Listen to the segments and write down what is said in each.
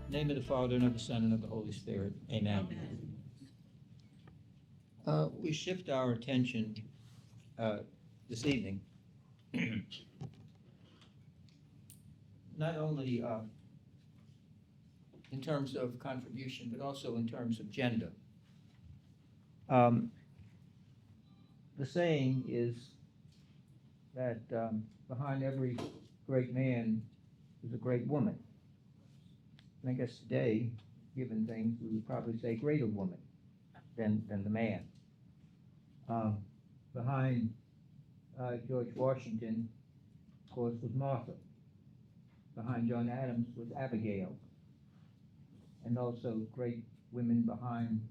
name of the Father, and of the Son, and of the Holy Spirit. Amen. We shift our attention this evening not only in terms of contribution, but also in terms of gender. The saying is that behind every great man is a great woman. And I guess today, given things, we would probably say greater woman than the man. Behind George Washington, of course, was Martha. Behind John Adams was Abigail. And also great women behind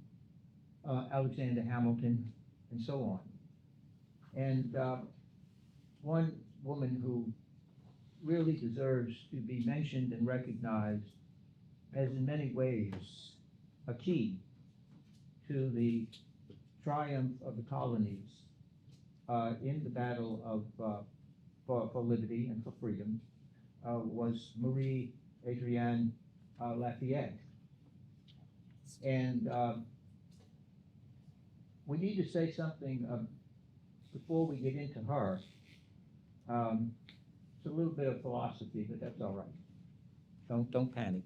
Alexander Hamilton, and so on. And one woman who really deserves to be mentioned and recognized as in many ways a key to the triumph of the colonies in the battle of for liberty and for freedom was Marie Adrienne Lafayette. And we need to say something before we get into her. It's a little bit of philosophy, but that's all right. Don't panic.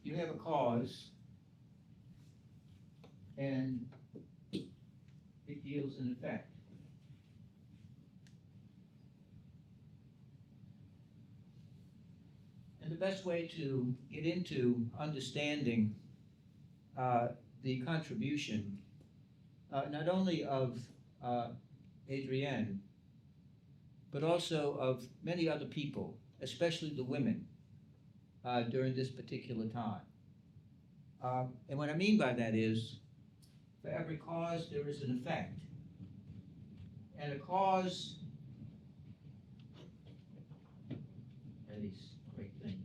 You have a cause, and it yields an effect. And the best way to get into understanding the contribution, not only of Adrienne, but also of many other people, especially the women, during this particular time. And what I mean by that is, for every cause there is an effect. And a cause, that is a great thing.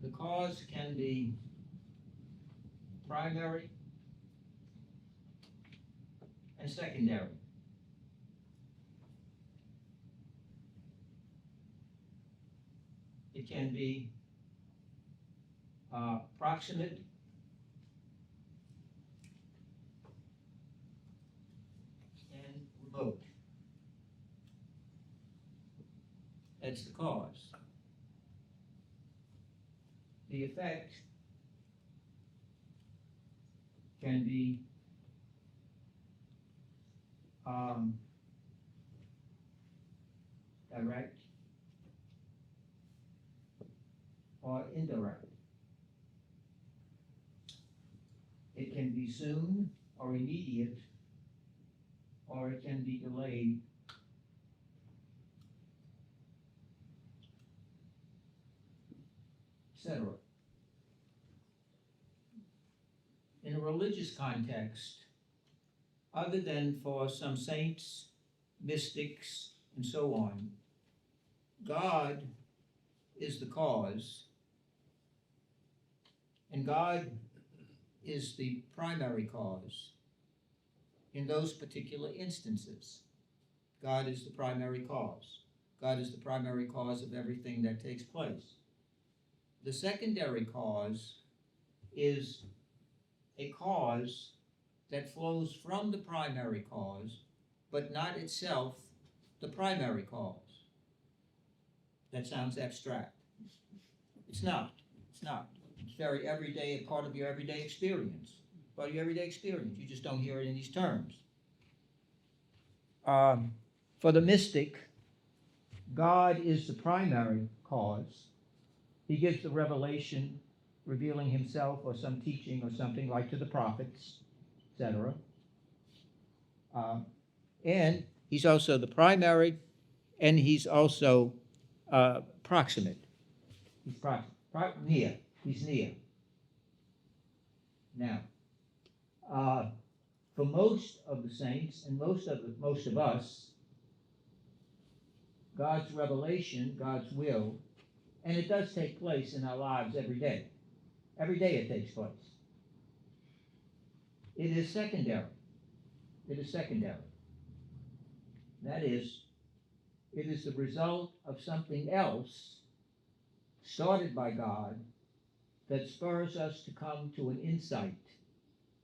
The cause can be primary and secondary. It can be proximate and remote. That's the cause. The effect can be direct or indirect. It can be soon or immediate, or it can be delayed, etc. In a religious context, other than for some saints, mystics, and so on, God is the cause, and God is the primary cause in those particular instances. God is the primary cause. God is the primary cause of everything that takes place. The secondary cause is a cause that flows from the primary cause, but not itself the primary cause. That sounds abstract. It's not. It's not. It's very everyday, a part of your everyday experience. Part of your everyday experience. You just don't hear it in these terms. For the mystic, God is the primary cause. He gives the revelation, revealing himself or some teaching or something like to the prophets, etc. And he's also the primary, and he's also proximate. He's near. He's near. Now, for most of the saints and most of us, God's revelation, God's will, and it does take place in our lives every day. Every day it takes place. It is secondary. It is secondary. That is, it is the result of something else started by God that spurs us to come to an insight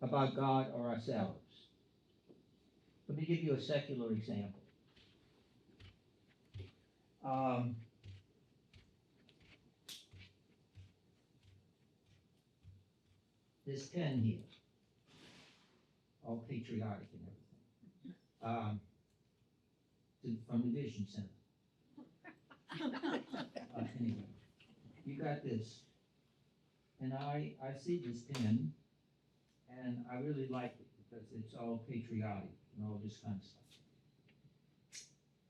about God or ourselves. Let me give you a secular example. This pen here, all patriotic and everything, from the Vision Center. Anyway, you got this, and I see this pen, and I really like it because it's all patriotic and all this kind of stuff.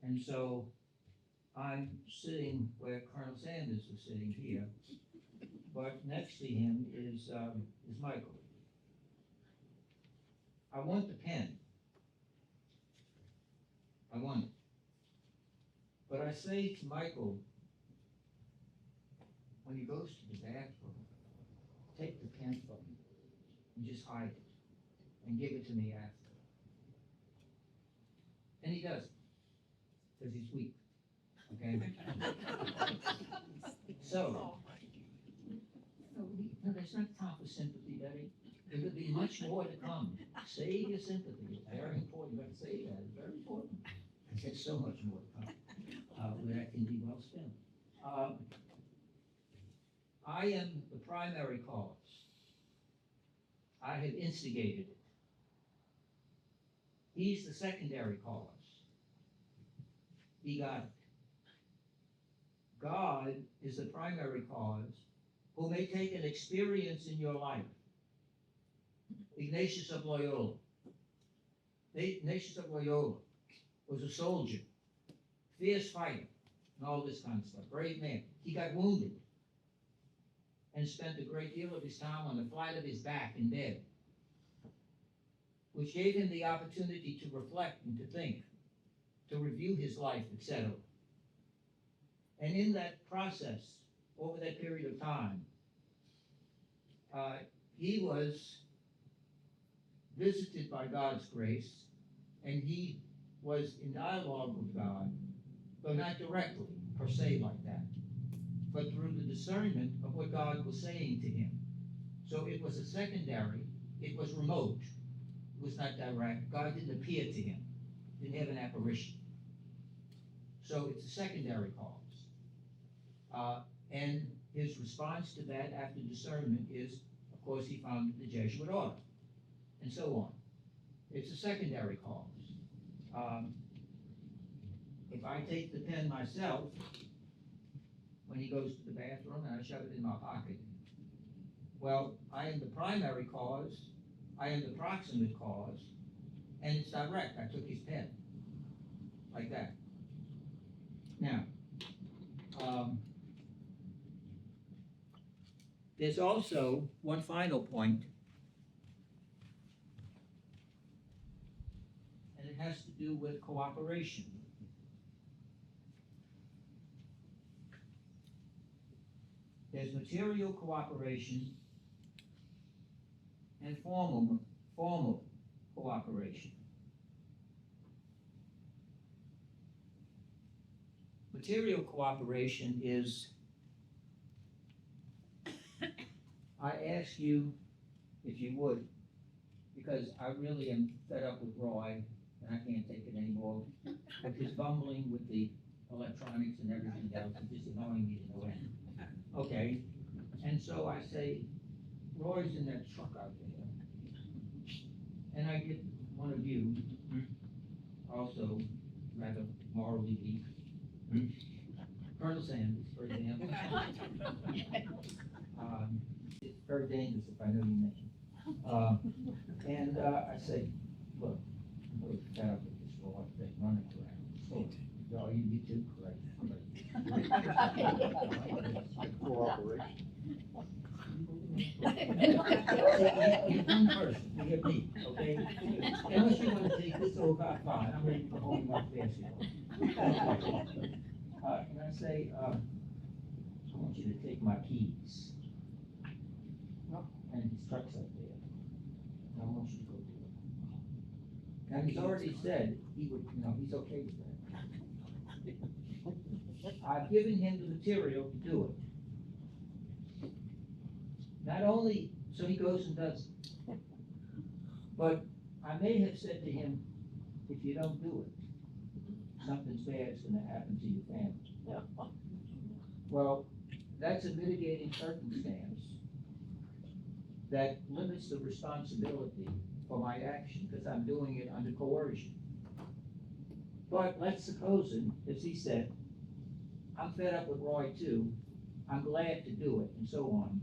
And so I'm sitting where Colonel Sanders was sitting here, but next to him is Michael. I want the pen. I want it. But I say to Michael, when he goes to the bathroom, take the pen from me and just hide it and give it to me after. And he does, because he's weak. Okay? So no, that's not time for sympathy, Betty. There could be much more to come. Save your sympathy. It's very important. You have to say that. It's very important. There's so much more to come where that can be well spent. I am the primary cause. I have instigated it. He's the secondary cause. He got it. God is the primary cause who may take an experience in your life. Ignatius of Loyola. Ignatius of Loyola was a soldier, fierce fighter, and all this kind of stuff. Brave man. He got wounded and spent a great deal of his time on the flat of his back in bed, which gave him the opportunity to reflect and to think, to review his life, etc. And in that process, over that period of time, he was visited by God's grace, and he was in dialogue with God, though not directly, per se, like that, but through the discernment of what God was saying to him. So it was a secondary, it was remote, it was not direct. God didn't appear to him, didn't have an apparition. So it's a secondary cause. And his response to that after discernment is, of course, he founded the Jesuit order, and so on. It's a secondary cause. If I take the pen myself, when he goes to the bathroom and I shove it in my pocket, well, I am the primary cause, I am the proximate cause, and it's direct. I took his pen, like that. Now, there's also one final point, and it has to do with cooperation. There's material cooperation and formal cooperation. Material cooperation is, I ask you, if you would, because I really am fed up with Roy, and I can't take it anymore, with his bumbling with the electronics and everything else, it's just annoying me to no end. Okay, and so I say, Roy's in that truck out there, and I get one of you, also rather morally weak, Colonel Sanders, for example. It's very dangerous if I know your name. And I say, look, I'm really fed up with this Roy thing, running around. So, you too, correct? Cooperation. You're one person, you get me, okay? Unless you want to take this over, fine, I'm ready to hold my basketball. And I say, I want you to take my keys. And his truck's up there. And I want you to go do it. Now, he's already said he would, he's okay with that. I've given him the material to do it. Not only so he goes and does it, but I may have said to him, if you don't do it, something bad's going to happen to your family. Well, that's a mitigating circumstance that limits the responsibility for my action because I'm doing it under coercion. But let's suppose, as he said, I'm fed up with Roy too, I'm glad to do it, and so on.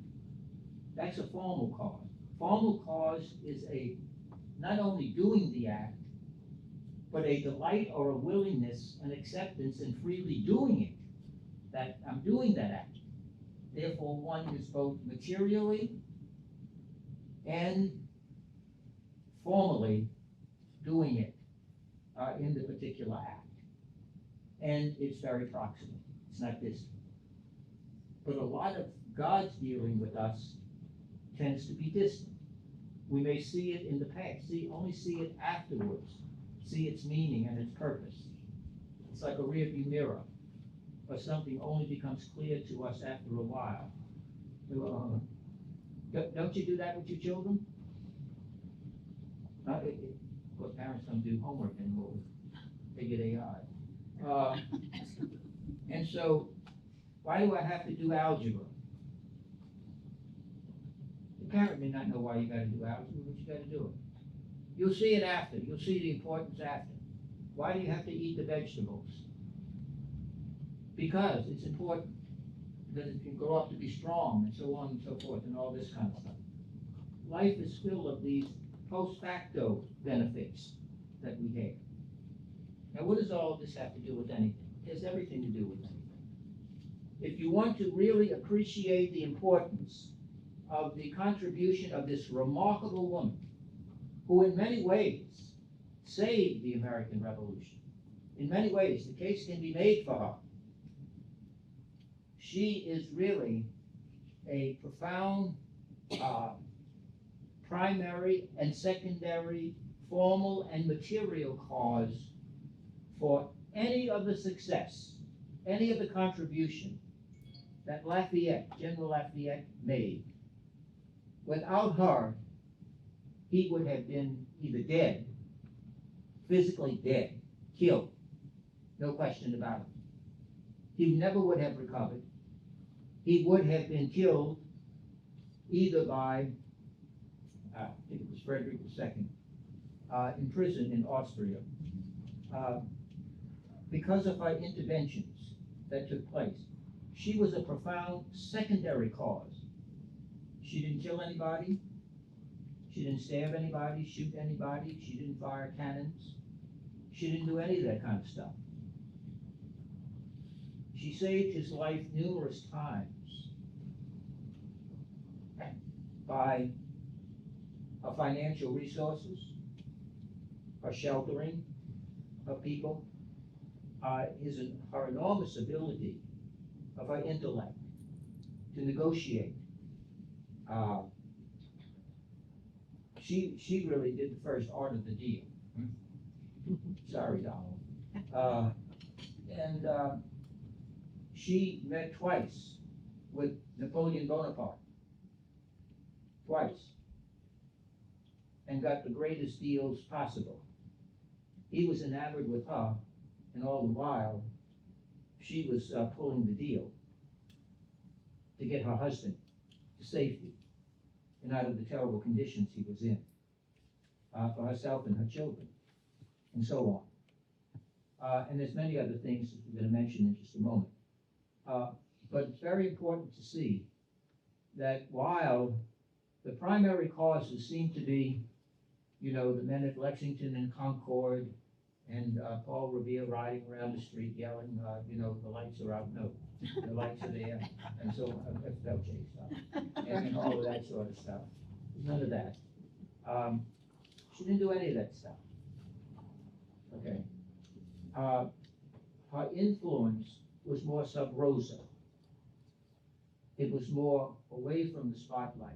That's a formal cause. Formal cause is not only doing the act, but a delight or a willingness and acceptance in freely doing it, that I'm doing that act. Therefore, one is both materially and formally doing it in the particular act. And it's very proximate. It's not distant. But a lot of God's dealing with us tends to be distant. We may see it in the past, only see it afterwards, see its meaning and its purpose. It's like a rearview mirror, or something only becomes clear to us after a while. Don't you do that with your children? Well, parents don't do homework anymore. They get AI. And so, why do I have to do algebra? The parent may not know why you got to do algebra, but you got to do it. You'll see it after. You'll see the importance after. Why do you have to eat the vegetables? Because it's important. Because it can grow up to be strong, and so on and so forth, and all this kind of stuff. Life is full of these post facto benefits that we have. Now, what does all of this have to do with anything? It has everything to do with anything. If you want to really appreciate the importance of the contribution of this remarkable woman, who in many ways saved the American Revolution, in many ways the case can be made for her. She is really a profound primary and secondary, formal and material cause for any of the success, any of the contribution that General Lafayette made. Without her, he would have been either dead, physically dead, killed, no question about it. He never would have recovered. He would have been killed either by, I think it was Frederick II, in prison in Austria, because of her interventions that took place. She was a profound secondary cause. She didn't kill anybody. She didn't stab anybody, shoot anybody. She didn't fire cannons. She didn't do any of that kind of stuff. She saved his life numerous times by her financial resources, her sheltering of people, her enormous ability of her intellect to negotiate. She really did the first art of the deal. Sorry, Donald. She met twice with Napoleon Bonaparte. Twice. And got the greatest deals possible. He was enamored with her, and all the while, she was pulling the deal to get her husband to safety and out of the terrible conditions he was in, for herself and her children, and so on. And there's many other things that we're going to mention in just a moment. But it's very important to see that while the primary causes seem to be, the men at Lexington and Concord, and Paul Revere riding around the street yelling, the lights are out. No, the lights are there, and so that's FLJ stuff, and all of that sort of stuff. None of that. She didn't do any of that stuff. Okay. Her influence was more sub rosa. It was more away from the spotlight.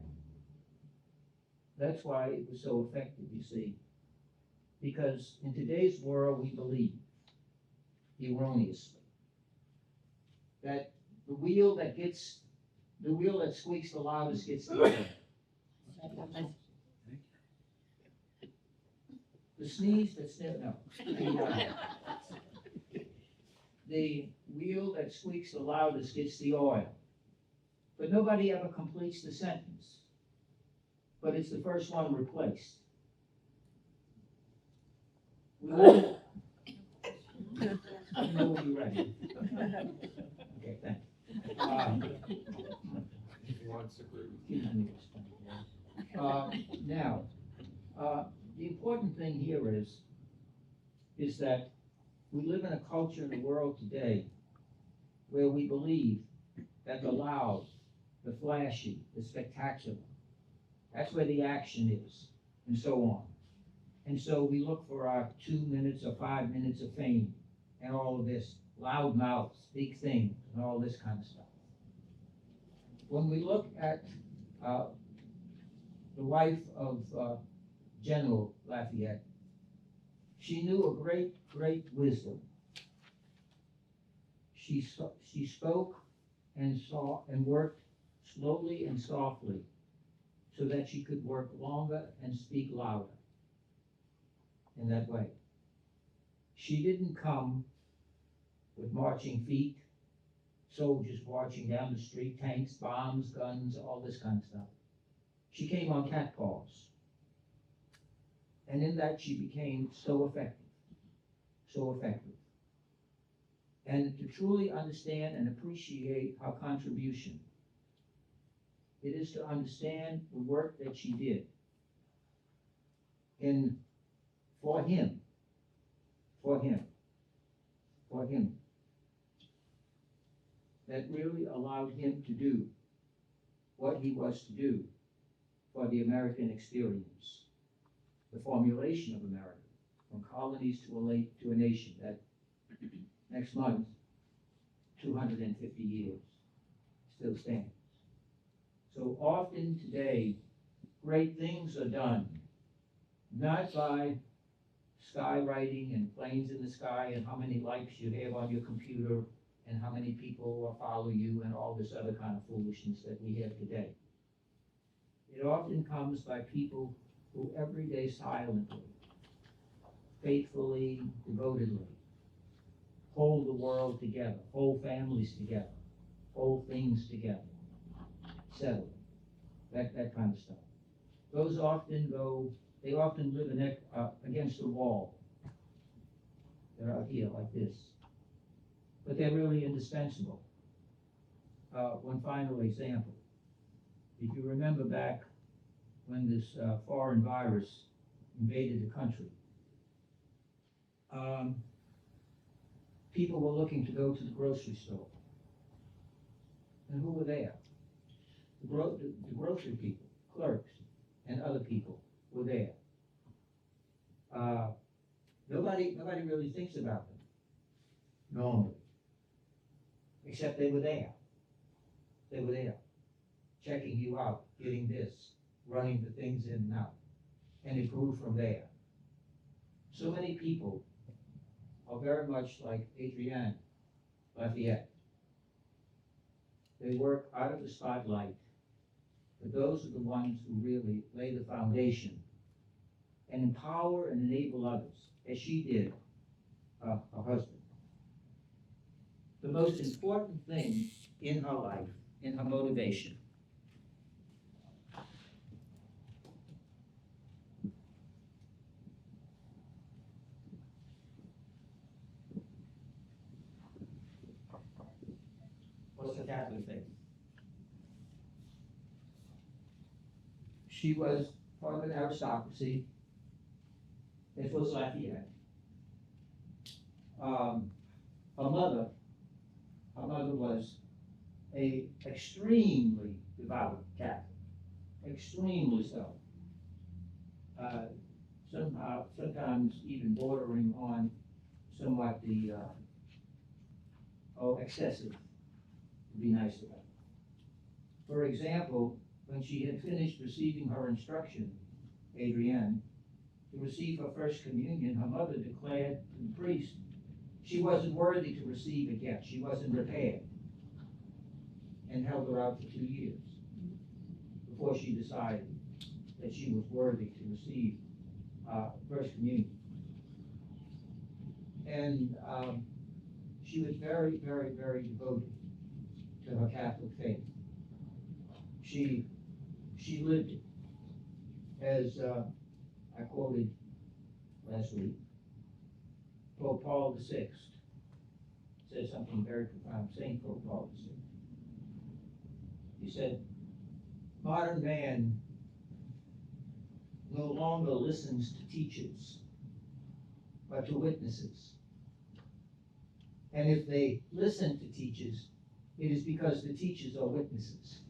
That's why it was so effective, you see. Because in today's world, we believe, erroneously, that the wheel that squeaks the loudest gets the oil. The sneeze that no. The wheel that squeaks the loudest gets the oil. But nobody ever completes the sentence. But it's the first one replaced. We all, I know when you're ready. Okay, thanks. Now, the important thing here is that we live in a culture in the world today where we believe that the loud, the flashy, the spectacular, that's where the action is, and so on. And so we look for our 2 minutes or 5 minutes of fame and all of this, loud mouths, big things, and all this kind of stuff. When we look at the wife of General Lafayette, she knew a great, great wisdom. She spoke and saw and worked slowly and softly so that she could work longer and speak louder in that way. She didn't come with marching feet, soldiers marching down the street, tanks, bombs, guns, all this kind of stuff. She came on cat paws. And in that she became so effective, so effective. And to truly understand and appreciate her contribution, it is to understand the work that she did for him, that really allowed him to do what he was to do for the American experience, the formulation of America, from colonies to a nation that next month, 250 years, still stands. So often today, great things are done, not by skywriting and planes in the sky and how many likes you have on your computer and how many people follow you and all this other kind of foolishness that we have today. It often comes by people who every day silently, faithfully, devotedly, hold the world together, hold families together, hold things together, settle that kind of stuff. Those they often live against the wall. They're out here like this. But they're really indispensable. One final example. If you remember back when this foreign virus invaded the country, people were looking to go to the grocery store. And who were there? The grocery people, clerks, and other people were there. Nobody really thinks about them normally, except they were there. They were there, checking you out, getting this, running the things in and out, and it grew from there. So many people are very much like ADRIENNE Lafayette. They work out of the spotlight, but those are the ones who really lay the foundation and empower and enable others, as she did her husband. The most important thing in her life, in her motivation, was the Catholic faith. She was part of an aristocracy. It was Lafayette. Her mother was a extremely devout Catholic, extremely so. Sometimes even bordering on somewhat the excessive, to be nice about it. For example, when she had finished receiving her instruction, ADRIENNE, to receive her first communion, her mother declared to the priest she wasn't worthy to receive it yet. She wasn't prepared. and held her out for 2 years before she decided that she was worthy to receive First Communion. And she was very, very, very devoted to her Catholic faith. She lived it, as I quoted last week. Pope Paul VI said something very profound. Saint Pope Paul VI. He said, "Modern man no longer listens to teachers, but to witnesses. And if they listen to teachers, it is because the teachers are witnesses."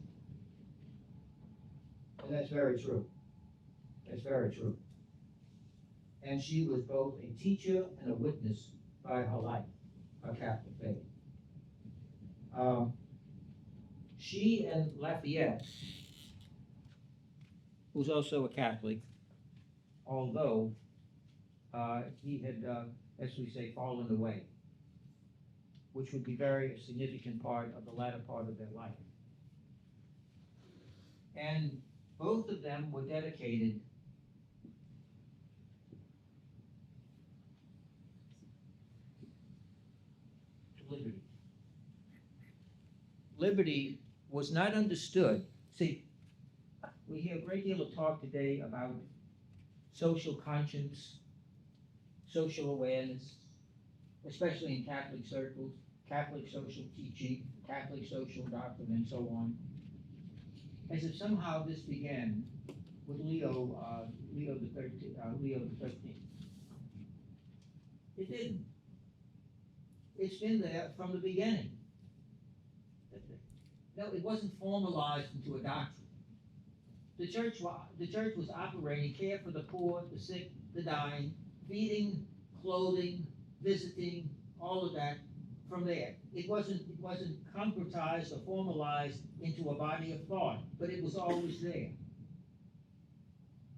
And that's very true. That's very true. And she was both a teacher and a witness by her life, her Catholic faith. She and Lafayette, who's also a Catholic, although he had, as we say, fallen away, which would be very significant part of the latter part of their life. And both of them were dedicated to liberty. Liberty was not understood. See, we hear a great deal of talk today about social conscience, social awareness, especially in Catholic circles, Catholic social teaching, Catholic social doctrine, and so on, as if somehow this began with Leo the 13th. It didn't. It's been there from the beginning. No, it wasn't formalized into a doctrine. The church was operating care for the poor, the sick, the dying, feeding, clothing, visiting, all of that from there. It wasn't concretized or formalized into a body of thought, but it was always there.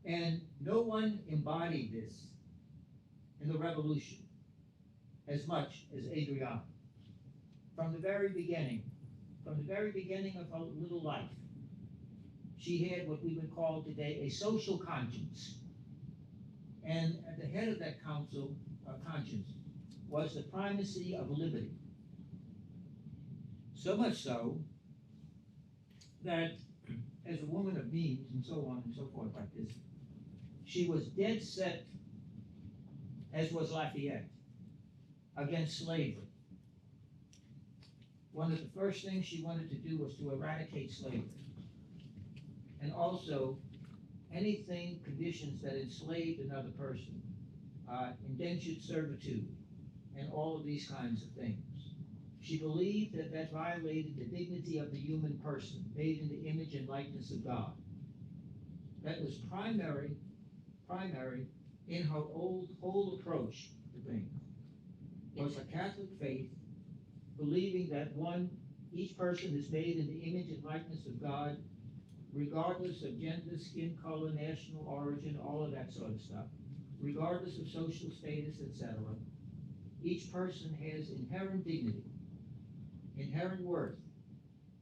And no one embodied this in the revolution as much as Adrienne. From the very beginning of her little life, she had what we would call today a social conscience. And at the head of that conscience was the primacy of liberty. So much so that as a woman of means and so on and so forth like this, she was dead set, as was Lafayette, against slavery. One of the first things she wanted to do was to eradicate slavery. And also anything, conditions that enslaved another person, indentured servitude, and all of these kinds of things. She believed that that violated the dignity of the human person, made in the image and likeness of God. That was primary in her whole approach to things. Was her Catholic faith, believing that each person is made in the image and likeness of God, regardless of gender, skin color, national origin, all of that sort of stuff, regardless of social status, etc. Each person has inherent dignity, inherent worth,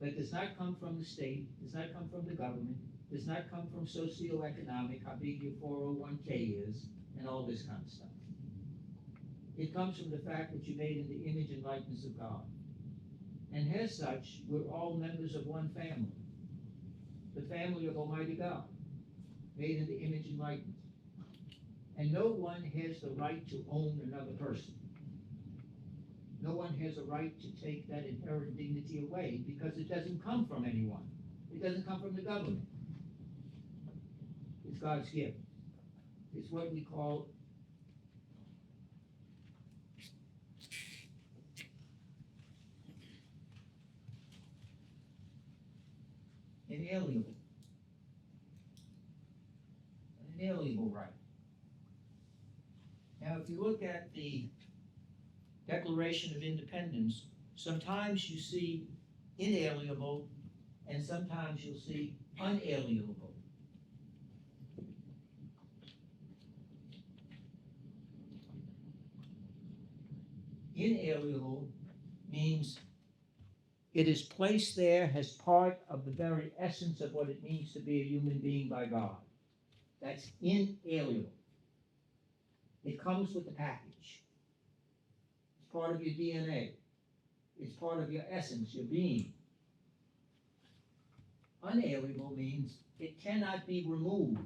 that does not come from the state, does not come from the government, does not come from socioeconomic, how big your 401k is, and all this kind of stuff. It comes from the fact that you're made in the image and likeness of God. And as such, we're all members of one family, the family of Almighty God, made in the image and likeness. And no one has the right to own another person. No one has a right to take that inherent dignity away, because it doesn't come from anyone. It doesn't come from the government. It's God's gift. It's what we call inalienable. An inalienable right. Now, if you look at the Declaration of Independence, sometimes you see inalienable, and sometimes you'll see unalienable. Inalienable means It is placed there as part of the very essence of what it means to be a human being by God. That's inalienable. It comes with the package. It's part of your DNA. It's part of your essence, your being. Unalienable means it cannot be removed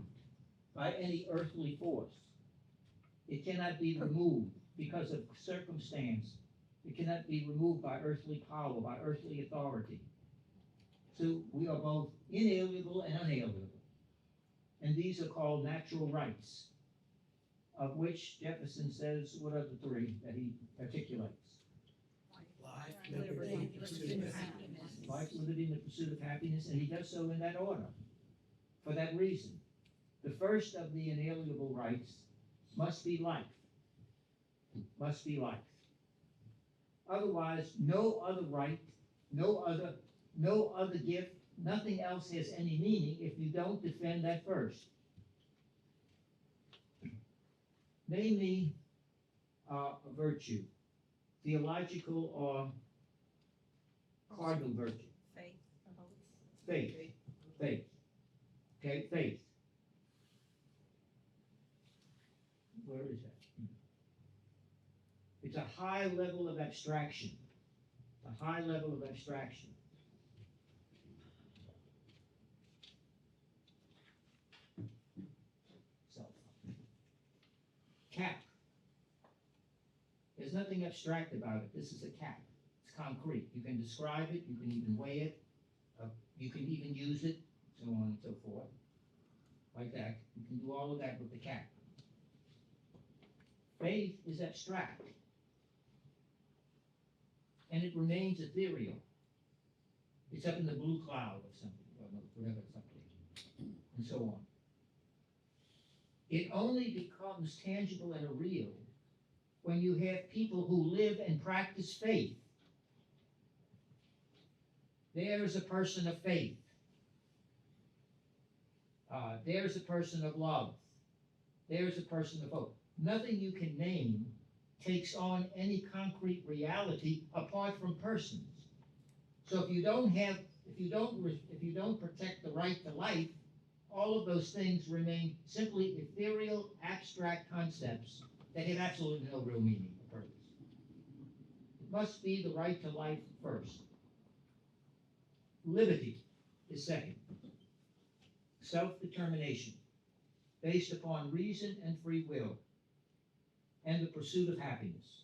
by any earthly force. It cannot be removed because of circumstance. It cannot be removed by earthly power, by earthly authority. So we are both inalienable and unalienable. And these are called natural rights, of which Jefferson says, what are the three that he articulates? Life, liberty, and pursuit of happiness. Life, liberty, and the pursuit of happiness, and he does so in that order. For that reason, the first of the inalienable rights must be life. Must be life. Otherwise, no other right, no other gift, nothing else has any meaning if you don't defend that first. Name me a virtue, theological or cardinal virtue. Faith. Faith. Okay, faith. Where is that? It's a high level of abstraction. A high level of abstraction. So, cap. There's nothing abstract about it. This is a cap. It's concrete. You can describe it. You can even weigh it. You can even use it, so on and so forth. Like that. You can do all of that with the cap. Faith is abstract. And it remains ethereal. It's up in the blue cloud or something, or whatever it's up there, and so on. It only becomes tangible and real when you have people who live and practice faith. There is a person of faith. There's a person of love. There's a person of hope. Nothing you can name takes on any concrete reality apart from persons. So if you don't protect the right to life, all of those things remain simply ethereal, abstract concepts that have absolutely no real meaning or purpose. It must be the right to life first. Liberty is second. Self-determination, based upon reason and free will, and the pursuit of happiness,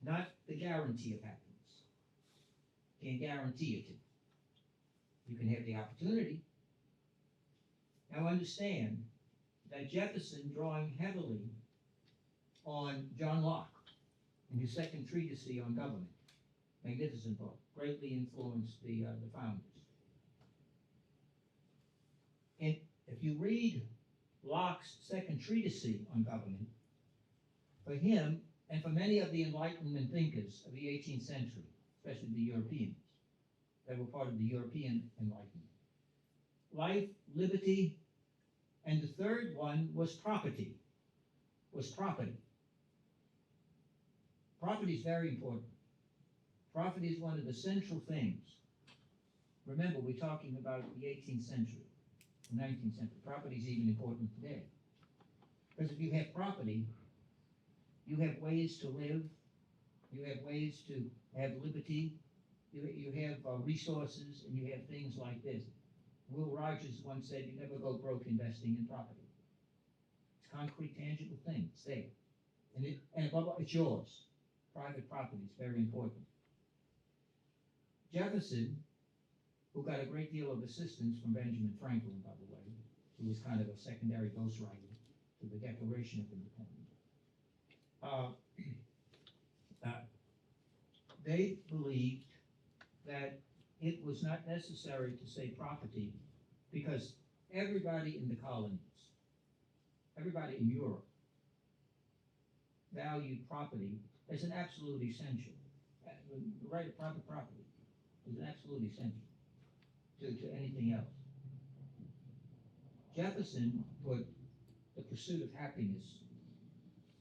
not the guarantee of happiness. Can't guarantee it. You can have the opportunity. Now understand that Jefferson, drawing heavily on John Locke in his second treatise on government, magnificent book, greatly influenced the founders. And if you read Locke's second treatise on government, for him, and for many of the Enlightenment thinkers of the 18th century, especially the Europeans, that were part of the European Enlightenment, life, liberty, and the third one was property, property. Property is very important. Property is one of the central things. Remember, we're talking about the 18th century, the 19th century. Property is even important today. Because if you have property, you have ways to live, you have ways to have liberty, you have resources, and you have things like this. Will Rogers once said, you never go broke investing in property. It's a concrete, tangible thing. It's there. And above all, it's yours. Private property is very important. Jefferson, who got a great deal of assistance from Benjamin Franklin, by the way, who was kind of a secondary ghostwriter to the Declaration of Independence. They believed that it was not necessary to say property because everybody in the colonies, everybody in Europe, valued property as an absolute essential. The right of private property is an absolute essential to anything else. Jefferson put the pursuit of happiness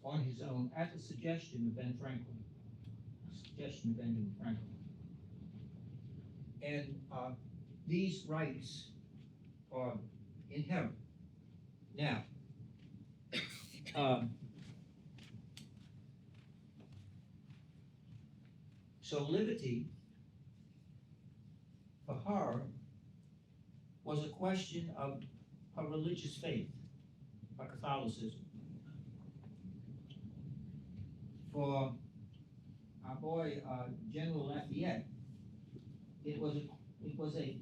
on his own at the suggestion of Ben Franklin, the suggestion of Benjamin Franklin. And these rights are inherent. Now, so liberty for her was a question of her religious faith, her Catholicism. For our boy, General Lafayette, it was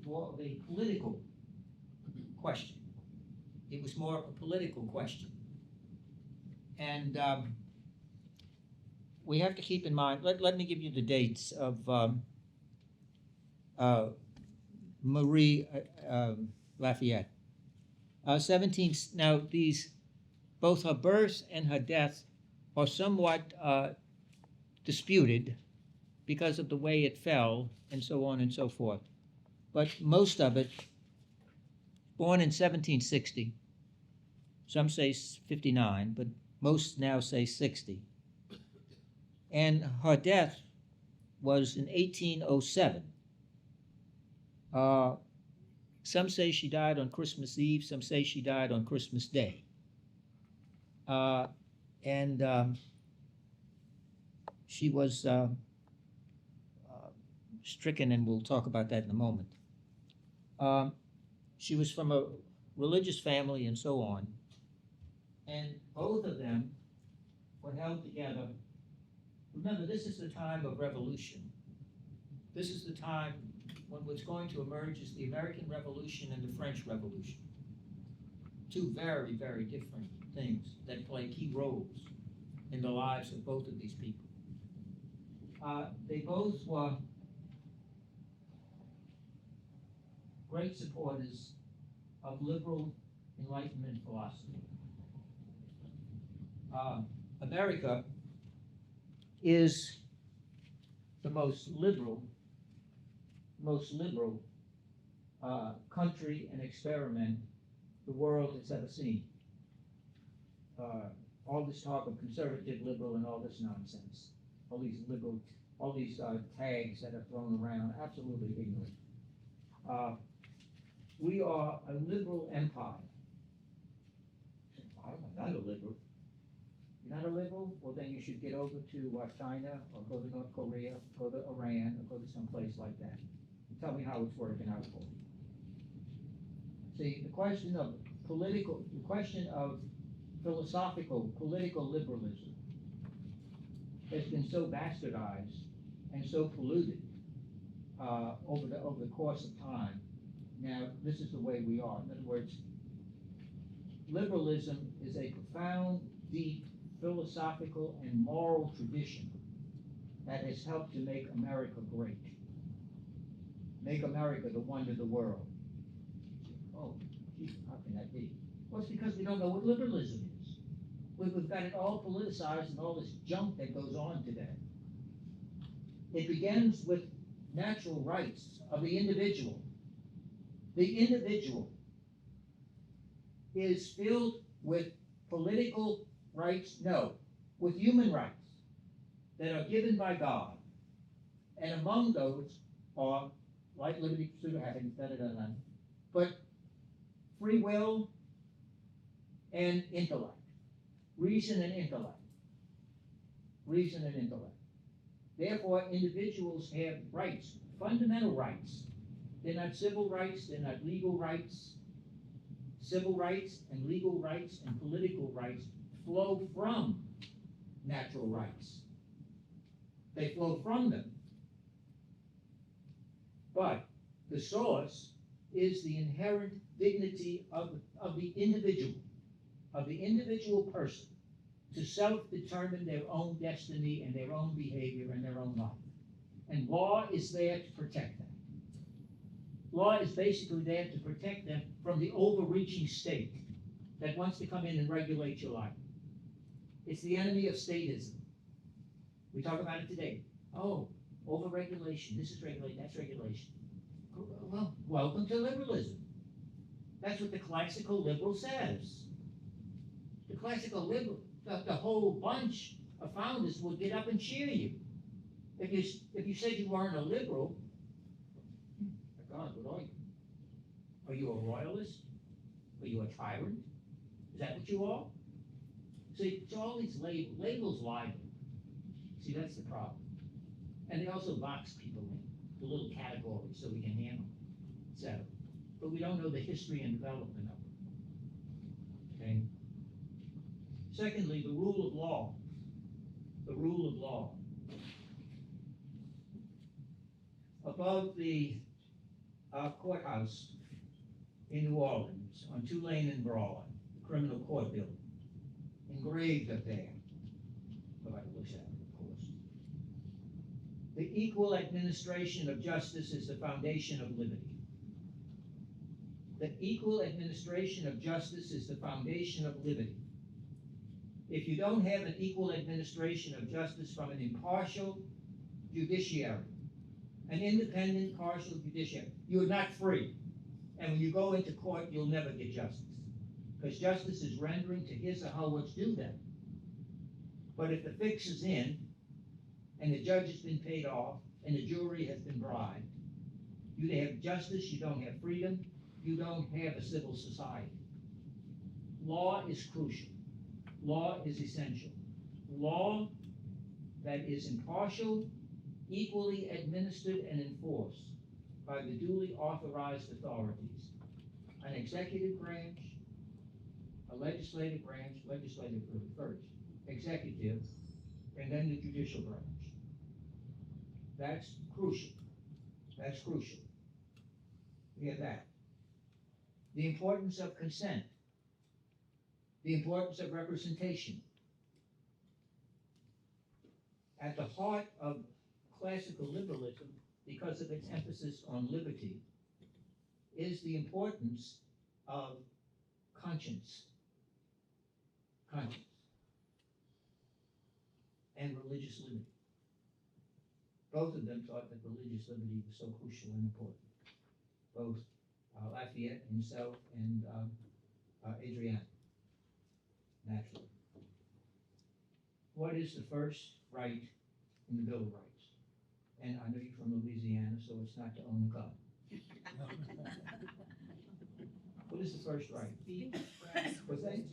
more of a political question. It was more of a political question. And we have to keep in mind, let me give you the dates of Marie Lafayette. Now these, both her birth and her death are somewhat disputed because of the way it fell and so on and so forth. But most of it, born in 1760, some say 59, but most now say 60. And her death was in 1807. Some say she died on Christmas Eve, some say she died on Christmas Day. She was stricken, and we'll talk about that in a moment. She was from a religious family and so on. And both of them were held together. Remember, this is the time of revolution. This is the time when what's going to emerge is the American Revolution and the French Revolution. Two very, very different things that play key roles in the lives of both of these people. They both were great supporters of liberal Enlightenment philosophy. America is the most liberal country and experiment the world has ever seen. All this talk of conservative, liberal, and all this nonsense, all these tags that are thrown around, absolutely ignorant. We are a liberal empire. I'm not a liberal. You're not a liberal? Well, then you should get over to China, or go to North Korea, go to Iran, or go to some place like that. And tell me how it's working out for you. See, the question of philosophical, political liberalism has been so bastardized and so polluted over the course of time. Now, this is the way we are. In other words, liberalism is a profound, deep, philosophical and moral tradition that has helped to make America great. Make America the wonder of the world. Oh, gee, how can that be? Well, it's because we don't know what liberalism is. We've got it all politicized and all this junk that goes on today. It begins with natural rights of the individual. The individual is filled with political rights, no, with human rights that are given by God. And among those are life, liberty, pursuit of happiness, but free will and intellect, reason and intellect, reason and intellect. Therefore, individuals have rights, fundamental rights. They're not civil rights, they're not legal rights. Civil rights and legal rights and political rights flow from natural rights. They flow from them. But the source is the inherent dignity of the individual person to self-determine their own destiny and their own behavior and their own life. And law is there to protect them. Law is basically there to protect them from the overreaching state that wants to come in and regulate your life. It's the enemy of statism. We talk about it today. Oh, overregulation. This is regulation, that's regulation. Well, welcome to liberalism. That's what the classical liberal says. The classical liberal, the whole bunch of founders would get up and cheer you. If you said you weren't a liberal, what are you? Are you a royalist? Are you a tyrant? Is that what you are? See, it's all these labels lie. See, that's the problem. And they also box people in the little categories so we can handle them, etc. But we don't know the history and development of them. Okay? Secondly, the rule of law. The rule of law. Above the courthouse in New Orleans, on Tulane and Broad, the criminal court building, engraved up there. But I wish that, of course. The equal administration of justice is the foundation of liberty. The equal administration of justice is the foundation of liberty. If you don't have an equal administration of justice from an impartial judiciary, an independent, partial judiciary, you're not free. And when you go into court, you'll never get justice. Because justice is rendering to his or her what's due them. But if the fix is in, and the judge has been paid off, and the jury has been bribed, you have justice, you don't have freedom, you don't have a civil society. Law is crucial. Law is essential. Law that is impartial, equally administered and enforced by the duly authorized authorities, an executive branch, a legislative branch, legislative first, executive, and then the judicial branch. That's crucial. That's crucial. We have that. The importance of consent. The importance of representation. At the heart of classical liberalism, because of its emphasis on liberty, is the importance of conscience. Conscience. And religious liberty. Both of them thought that religious liberty was so crucial and important. Both Lafayette himself and ADRIENNE, naturally. What is the first right in the Bill of Rights? And I know you're from Louisiana, so it's not to own a gun. What is the first right? What's that?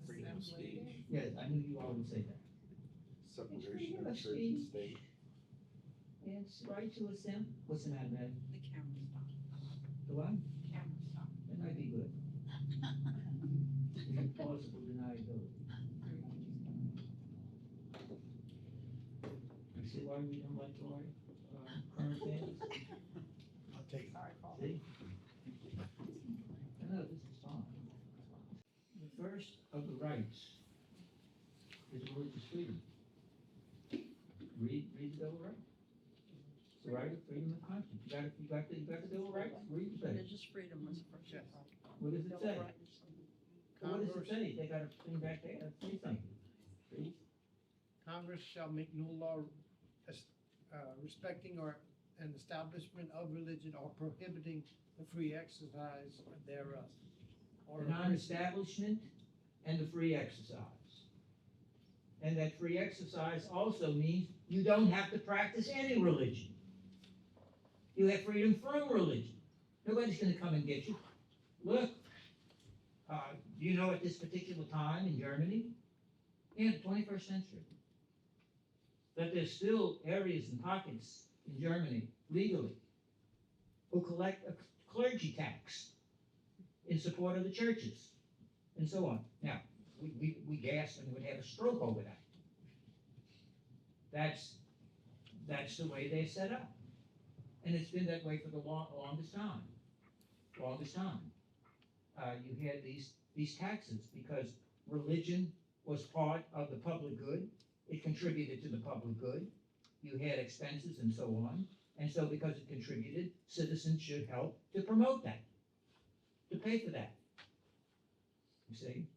Freedom of speech, Yes, I knew you all would say that. separation of church and state. It's right to assemble. What's the matter, man? The camera stopped. The what? Camera stopped. That might be good. Plausible deniability. You see why we don't like our current fans? I'll take it. Sorry, Paul. See? No, this is fine. The first of the rights is religious freedom. Read the Bill of Rights. It's the right of freedom of conscience. You got the Bill of Rights? Read the thing. Religious freedom was the first. Yes. What does it Bill say? of Rights. What does it say? They got a thing back there, say something. Read. Congress shall make no law respecting or an establishment of religion or prohibiting the free exercise thereof. Or The non-establishment and the free exercise. And that free exercise also means you don't have to practice any religion. You have freedom from religion. Nobody's going to come and get you. Look, do you know at this particular time in Germany, in the 21st century, that there's still areas and pockets in Germany, legally, who collect a clergy tax in support of the churches, and so on. Now, we gasped and would have a stroke over that. That's the way they're set up. And it's been that way for the longest time. Longest time. You had these taxes because religion was part of the public good. It contributed to the public good. You had expenses and so on. And so because it contributed, citizens should help to promote that, to pay for that. You see?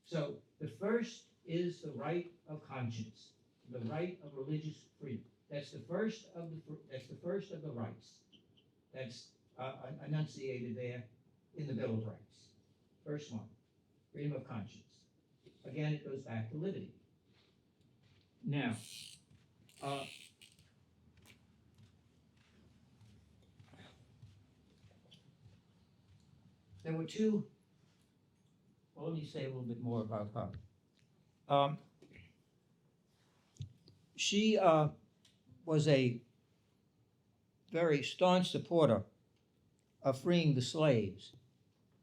So the first is the right of conscience, the right of religious freedom. That's the first of the rights. That's enunciated there in the Bill of Rights. First one, freedom of conscience. Again, it goes back to liberty. Now, there were two, well, let me say a little bit more about her. She was a very staunch supporter of freeing the slaves.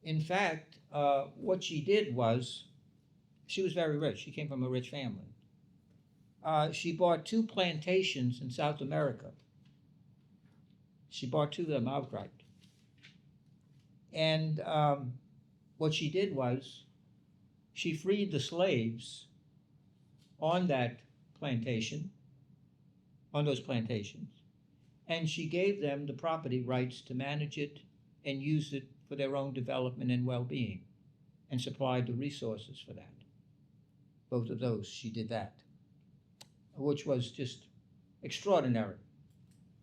In fact, what she did was, she was very rich. She came from a rich family. She bought 2 plantations in South America. She bought 2 of them outright. And what she did was, she freed the slaves on that plantation, on those plantations, and she gave them the property rights to manage it and use it for their own development and well-being, and supplied the resources for that. Both of those, she did that, which was just extraordinary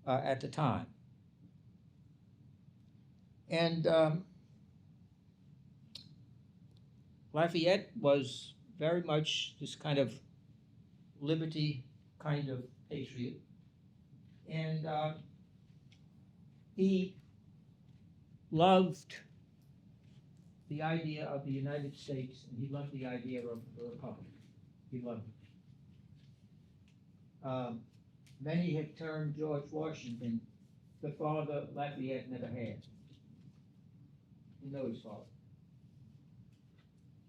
at the time. And Lafayette was very much this kind of liberty kind of patriot, and he loved the idea of the United States, and he loved the idea of the Republic. He loved it. Many have termed George Washington the father Lafayette never had. You know his father.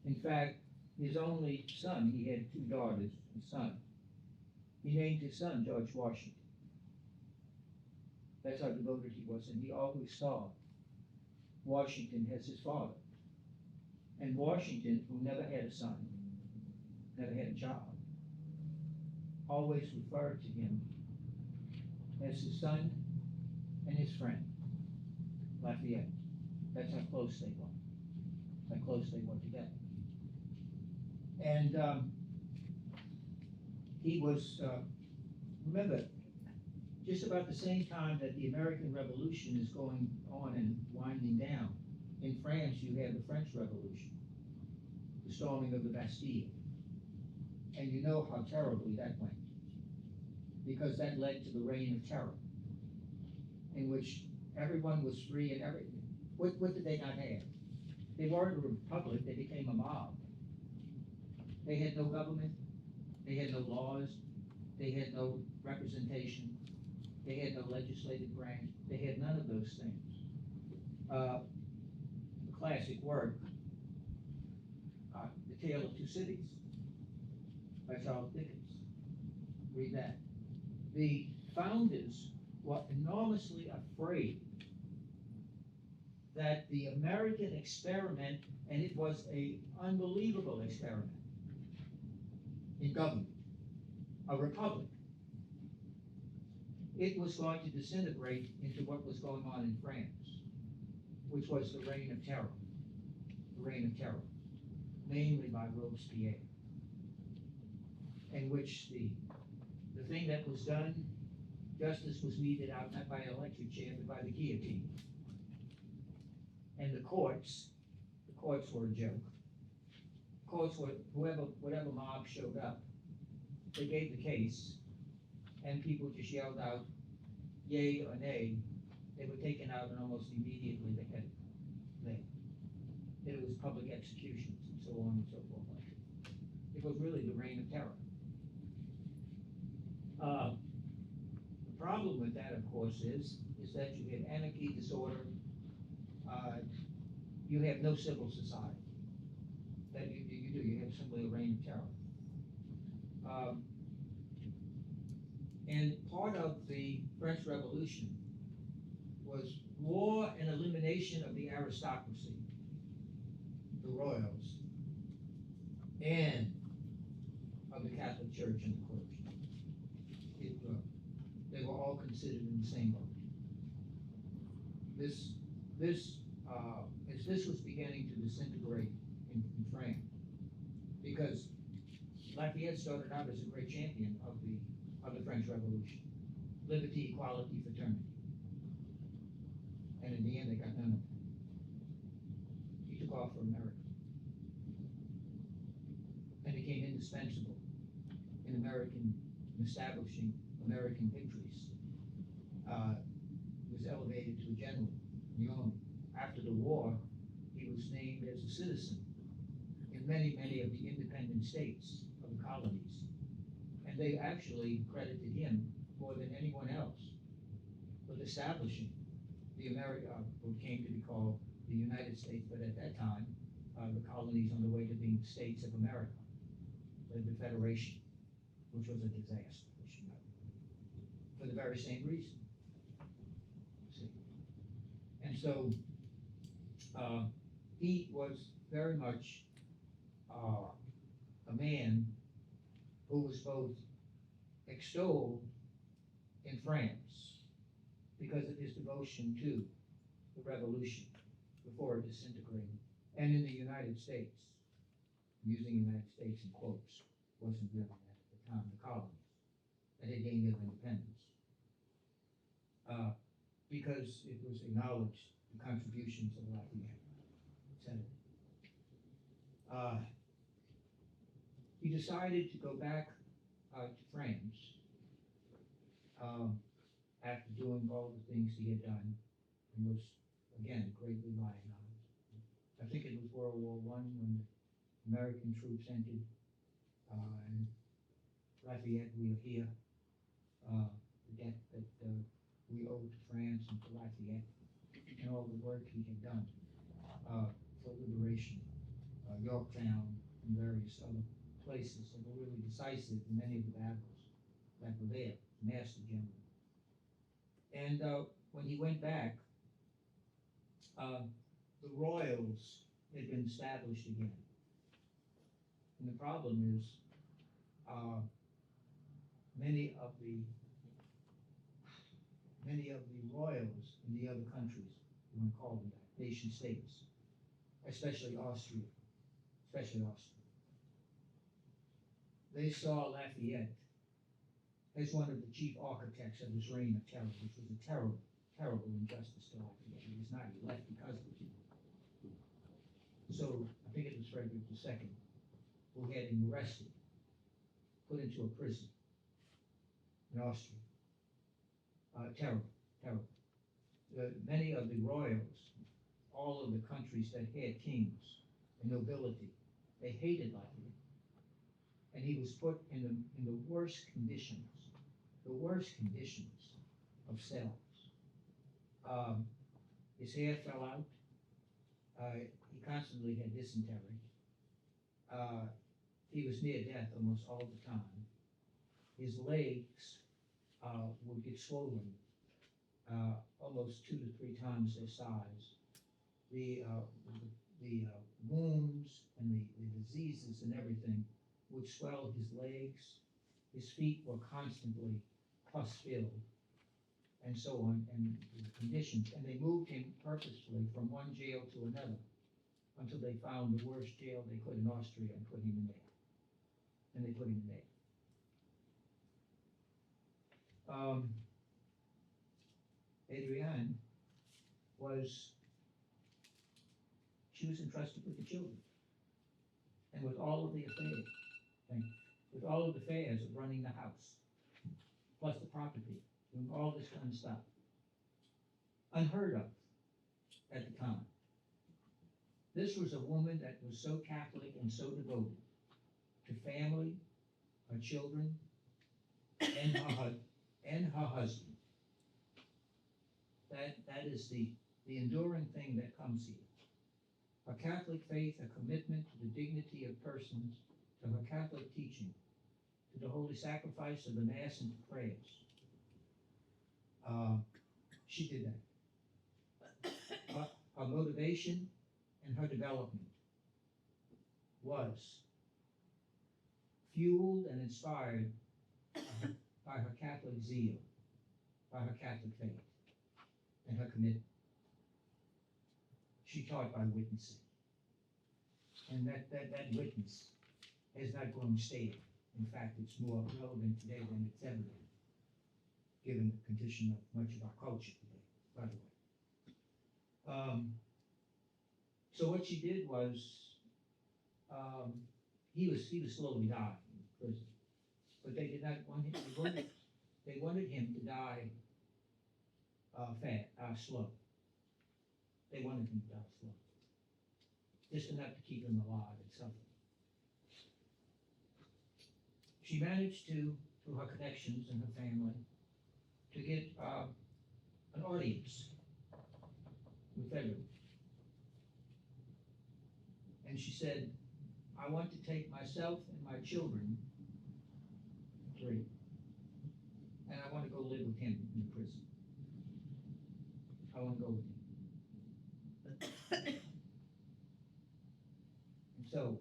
In fact, his only son, he had 2 daughters and son. He named his son George Washington. That's how devoted he was, and he always saw Washington as his father. And Washington, who never had a son, never had a child, always referred to him as his son and his friend, Lafayette. That's how close they were, how close they were together. And he was, remember, just about the same time that the American Revolution is going on and winding down, in France you had the French Revolution, the storming of the Bastille. And you know how terribly that went, because that led to the Reign of Terror, in which everyone was free and everything. What did they not have? They weren't a republic, they became a mob. They had no government, they had no laws, they had no representation, they had no legislative branch, they had none of those things. The classic work, The Tale of Two Cities, by Charles Dickens. Read that. The founders were enormously afraid that the American experiment, and it was an unbelievable experiment in government, a republic, it was going to disintegrate into what was going on in France, which was the Reign of Terror, mainly by Robespierre, in which the thing that was done, justice was meted out not by an electric chair, but by the guillotine. And the courts were a joke. Courts were, whatever mob showed up, they gave the case, and people just yelled out, yay or nay. They were taken out and almost immediately beheaded. It was public executions and so on and so forth. It was really the Reign of Terror. The problem with that, of course, is that you have anarchy, disorder. You have no civil society. That you do. You have simply a Reign of Terror. And part of the French Revolution was war and elimination of the aristocracy, the royals, and of the Catholic Church and the clergy. They were all considered in the same boat. As this was beginning to disintegrate in France, because Lafayette started out as a great champion of the French Revolution, liberty, equality, fraternity, and in the end they got none of it. He took off for America and became indispensable in establishing American victories. He was elevated to a general in the army. After the war, he was named as a citizen in many, many of the independent states of the colonies. And they actually credited him more than anyone else with establishing the what came to be called the United States, but at that time, the colonies on the way to being states of America, the Federation, which was a disaster, as you know, for the very same reason. See? And so, he was very much a man who was both extolled in France because of his devotion to the revolution before it disintegrated, and in the United States, using the United States in quotes, wasn't really that at the time, the colonies, that had gained their independence. Because it was acknowledged the contributions of Lafayette, etc. He decided to go back to France after doing all the things he had done, and was, again, greatly lionized. I think it was World War I when the American troops entered, and Lafayette, we are here, the debt that we owe to France and to Lafayette, and all the work he had done for liberation, Yorktown and various other places that were really decisive in many of the battles that were there, master general. And when he went back, the royals had been established again. And the problem is, many of the royals in the other countries, you want to call them that, nation states, especially Austria, they saw Lafayette as one of the chief architects of his reign of terror, which was a terrible, terrible injustice to Lafayette. He was not left because of it. So I think it was Frederick II who had him arrested, put into a prison in Austria. Terrible, terrible. Many of the royals, all of the countries that had kings and nobility, they hated Lafayette. And he was put in the worst conditions of cells. His hair fell out. He constantly had dysentery. He was near death almost all the time. His legs would get swollen almost 2 to 3 times their size. The wounds and the diseases and everything would swell his legs. His feet were constantly pus-filled, and so on, and the conditions. And they moved him purposefully from one jail to another until they found the worst jail they could in Austria and put him in there. And they put him in there. Adrienne she was entrusted with the children and with all of the affairs of running the house, plus the property, doing all this kind of stuff. Unheard of at the time. This was a woman that was so Catholic and so devoted to family, her children, and her husband. That is the enduring thing that comes here. Her Catholic faith, a commitment to the dignity of persons, to her Catholic teaching, to the holy sacrifice of the Mass and to prayers. She did that. Her motivation and her development was fueled and inspired by her Catholic zeal, by her Catholic faith, and her commitment. She taught by witnessing. And that witness has not grown stale. In fact, it's more relevant today than it's ever been, given the condition of much of our culture today, by the way. So what she did was, he was slowly dying in prison, but they did not want him. They wanted him to die slow. They wanted him to die slow. just enough to keep him alive and something. She managed to, through her connections and her family, to get an audience with Edward. And she said, I want to take myself and my children, 3, and I want to go live with him in the prison. I want to go with him. And so,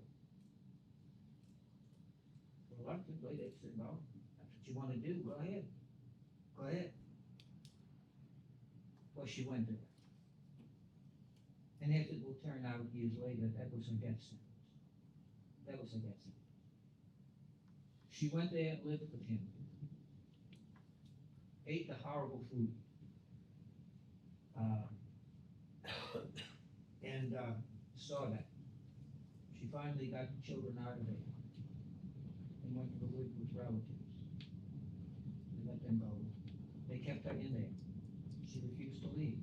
reluctantly, they said, well, that's what you want to do, go ahead. Go ahead. Well, she went there. And as it will turn out years later, that was her death sentence. That was her death sentence. She went there and lived with him. Ate the horrible food. And saw that. She finally got the children out of there and went to live with relatives. They let them go. They kept her in there. She refused to leave.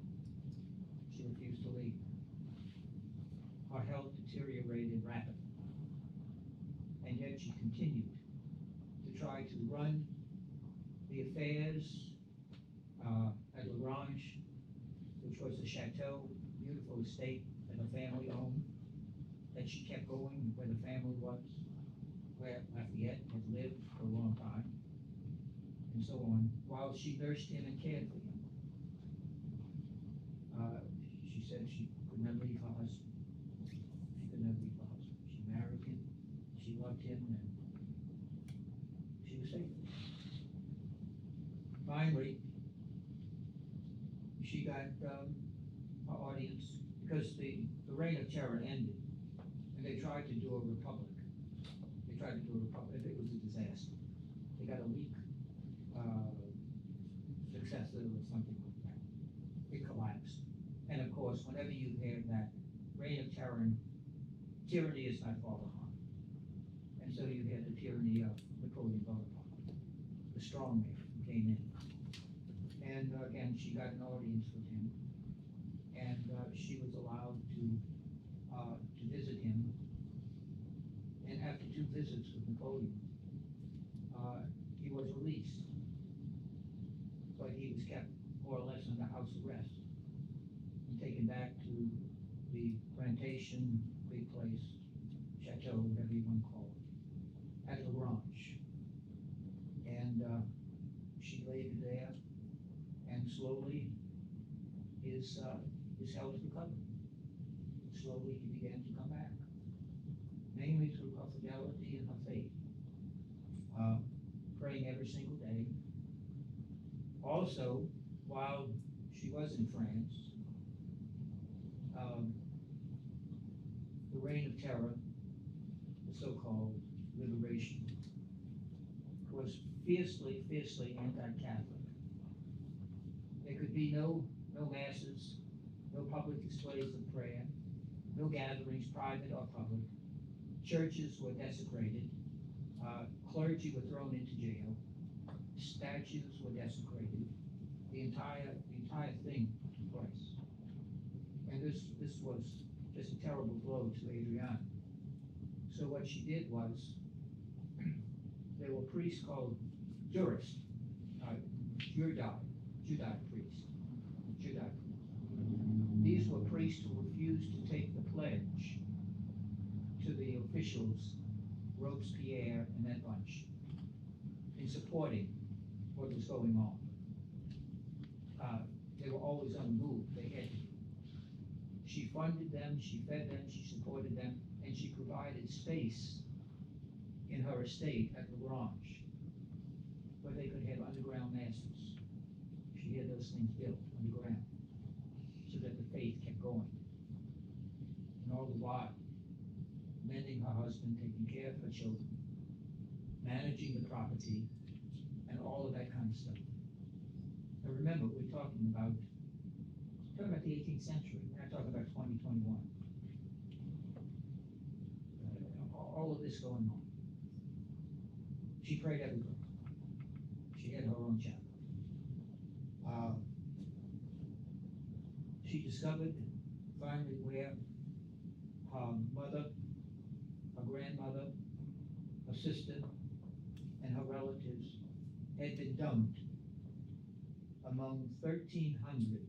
She refused to leave. Her health deteriorated rapidly. And yet she continued to try to run the affairs at La Grange, which was a chateau, beautiful estate that her family owned, that she kept going where the family was, where Lafayette had lived for a long time, and so on, while she nursed him and cared for him. She said she could not leave her husband. She could not leave her husband. She married him, she loved him, and she was faithful. Finally, she got her audience, because the reign of terror ended, and they tried to do a republic. They tried to do a republic. It was a disaster. They got a weak successor or something like that. It collapsed. And of course, whenever you hear that reign of terror, tyranny is not far behind. And so you had the tyranny of Napoleon Bonaparte, the strong man who came in. And again, she got an audience with him, and she was allowed to visit him. And after 2 visits with Napoleon, he was released, but he was kept more or less under house arrest and taken back to the plantation, big place, chateau, whatever you want to call it, at La Grange. And she laid there, and slowly his health recovered. Slowly he began to come back, mainly through her fidelity and her faith, praying every single day. Also, while she was in France, the reign of terror, the so-called liberation, was fiercely anti-Catholic. There could be no masses, no public displays of prayer, no gatherings, private or public. Churches were desecrated, clergy were thrown into jail, statues were desecrated. The entire thing took place. And this was just a terrible blow to Adrienne. So what she did was, there were priests called jurists, Judite priests. These were priests who refused to take the pledge to the officials, Robespierre and that bunch, in supporting what was going on. They were always on the move. They had to. She funded them, she fed them, she supported them, and she provided space in her estate at La Grange where they could have underground masses. She had those things built underground so that the faith kept going. And all the while, mending her husband, taking care of her children, managing the property, and all of that kind of stuff. Now remember, we're talking about the 18th century. We're not talking about 2021. All of this going on. She prayed everywhere. She had her own chapel. She discovered finally where her mother, her grandmother, her sister, and her relatives had been dumped among 1,300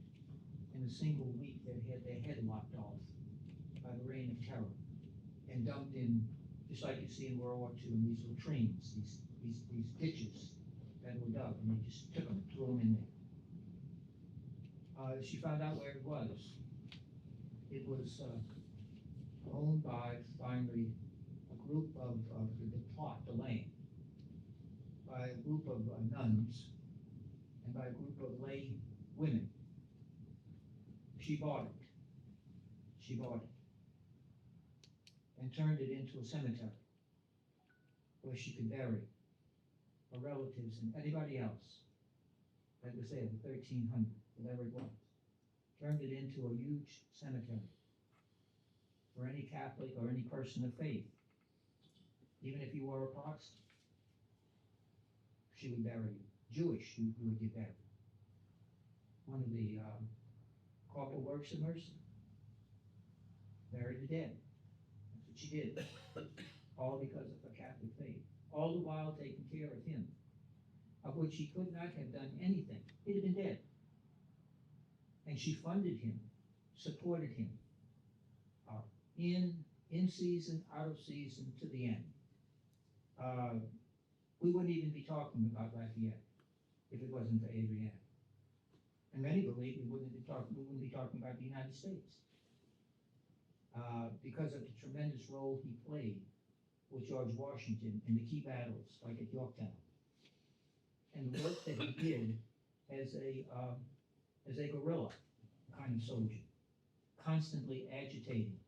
in a single week that had their head lopped off by the reign of terror and dumped in, just like you see in World War II, in these latrines, these ditches that were dug, and they just took them, threw them in there. She found out where it was. It was owned by, finally, a group of the plot, the land, by a group of nuns and by a group of lay women. She bought it. She bought it and turned it into a cemetery where she could bury her relatives and anybody else that was there, the 1,300, whatever it was. Turned it into a huge cemetery for any Catholic or any person of faith. Even if you were a Protestant, she would bury you. Jewish, you would get buried. One of the corporal works of mercy, buried the dead. That's what she did. All because of her Catholic faith. All the while taking care of him, of which he could not have done anything. He'd have been dead. And she funded him, supported him, in season, out of season, to the end. We wouldn't even be talking about Lafayette if it wasn't for ADRIENNE. And many believe we wouldn't be talking about the United States. Because of the tremendous role he played with George Washington in the key battles, like at Yorktown. And the work that he did as a guerrilla kind of soldier, constantly agitating,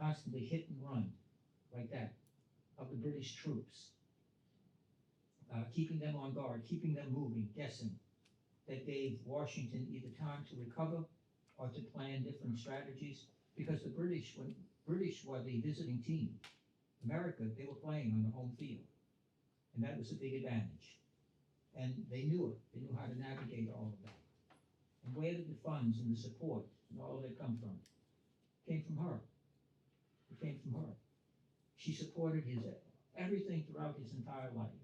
constantly hit and run, like that, of the British troops, keeping them on guard, keeping them moving, guessing, that gave Washington either time to recover or to plan different strategies, because the British were the visiting team. America, they were playing on the home field, and that was a big advantage. And they knew it. They knew how to navigate all of that. And where did the funds and the support and all of that come from? It came from her. It came from her. She supported his everything throughout his entire life.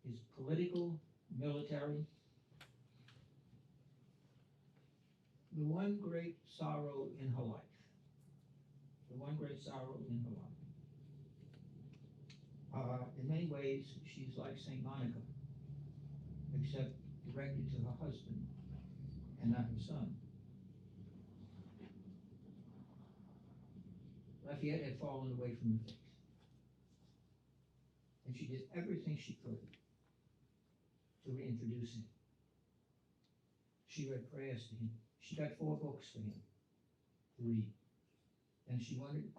His political, military. The one great sorrow in her life. The one great sorrow in her life. In many ways, she's like St. Monica, except directed to her husband and not her son. Lafayette had fallen away from the faith. And she did everything she could to reintroduce him. She read prayers to him. She got 4 books for him to read. And she wanted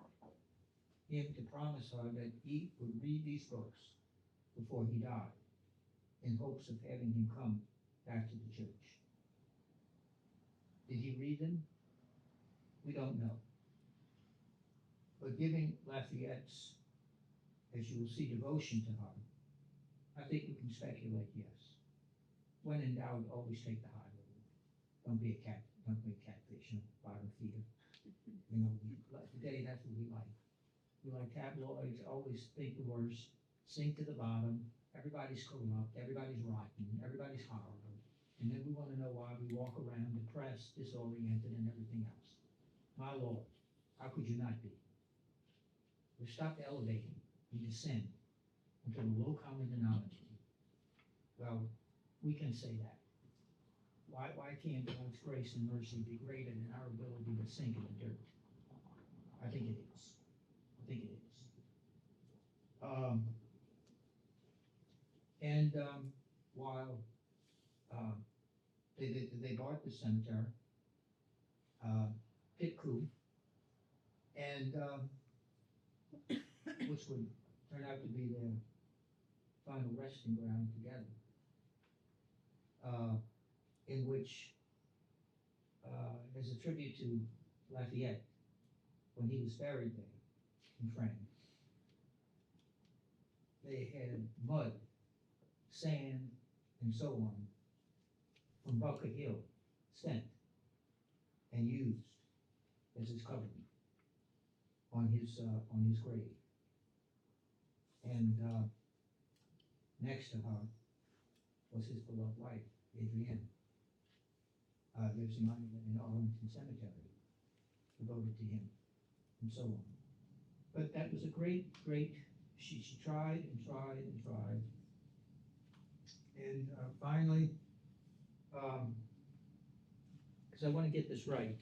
him to promise her that he would read these books before he died, in hopes of having him come back to the church. Did he read them? We don't know. But giving Lafayette's, as you will see, devotion to her, I think we can speculate, yes. When in doubt, always take the high road. Don't be a catfish, bottom feeder. You know, today that's what we like. We like tabloids, always think the worst, sink to the bottom, everybody's corrupt, everybody's rotten, everybody's horrible. And then we want to know why we walk around depressed, disoriented, and everything else. My Lord, how could you not be? We stop elevating, we descend into the low common denominator. Well, we can say that. Why can't God's grace and mercy be greater than our ability to sink in the dirt? I think it is. I think it is. While they bought the cemetery, pit coup, and which would turn out to be their final resting ground together, in which, as a tribute to Lafayette, when he was buried there in France, they had mud, sand, and so on from Bunker Hill sent and used as his covering. on his grave. And next to her was his beloved wife, ADRIENNE. There's a monument in Arlington Cemetery devoted to him, and so on. But that was a great, she tried and tried and tried. And finally, because I want to get this right,